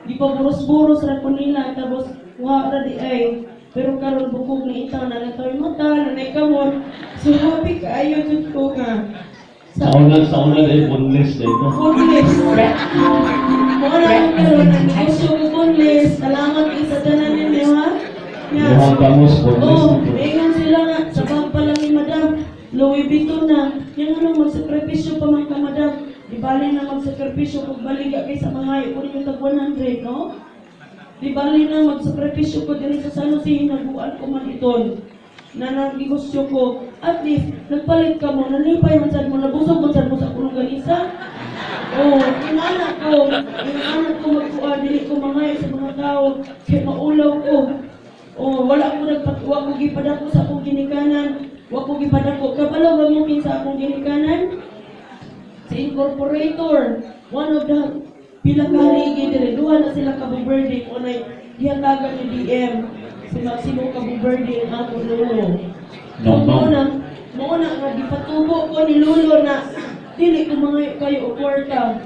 Di pa buros-buros ra ko nila, tapos wa ra di ay. Pero karon bukog na itaw na natoy mata, na kamot. So happy kaayo jud ko nga. Sa una dahil boneless dahil ko. Boneless. Muna ko karon ang negosyo ko boneless. Salamat kay sa tanan ninyo ha. Mukhang tamos boneless Oh, dito. ingon sila nga sa bag pa lang ni Madam. Louis Vuitton na. Yan ano magsakripisyo pa man ka Madam. Di bali na magsakripisyo kung baliga kay sa mga ko rin tag 100, no? Di bali na magsakripisyo ko din sa San Jose, nabuan ko man iton. Na nagnegosyo ko, at least, nagpalit ka mo, nanipay man sad mo, nabusog man sad mo sa kulong ganisa. Oh, yung anak ko magkuha, dili ko mangayo sa mga tao, kaya maulaw ko. Oh, wala ko nagpatuwa ko gipadako sa akong ginikanan, wa ko gipadako. Kabalo ba mo sa akong ginikanan? Si incorporator, one of the pinakahaligi dire, duha na sila kabubirthday o na ihatagan ni DM. Si Maximo kabubirthday ang akong lolo. So, mauna nga, gipatubo ko ni lolo na dili ko mga kayo o kwarta.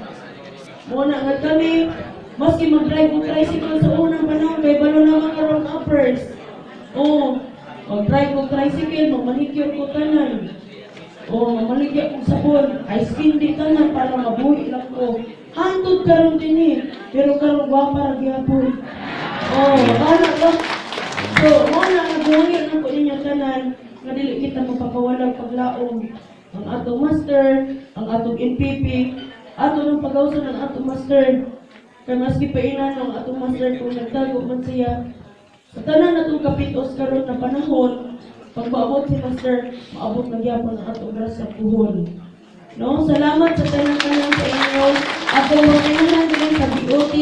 Mauna nga kami, maski mag-drive ko tricycle sa unang panahon, kay balo naman karong uppers. Oo, mag-drive ko tricycle, mag-manicure ko tanan. Oo, mamaligya kong sabon, ice cream di tanan para mabuhi lang ko. Hantod karon din eh, pero karon gwapa ra gyapon. Oo, bana lang. So, muna nga buhangin ako ninyo tanan, nga dili kita mapakawalang paglaom. Ang atong master, ang atong NPP, ato ng pag-awsan ng atong master. Kaya maski pa inan ang atong master kung nagtago man siya. Sa tanan natong kapitos karon na panahon, pag maabot si master, maabot na gyapon ang atong grasya puhon. No, salamat sa tanan-tanan sa inyo. Ako mga kailangan din sa BOT,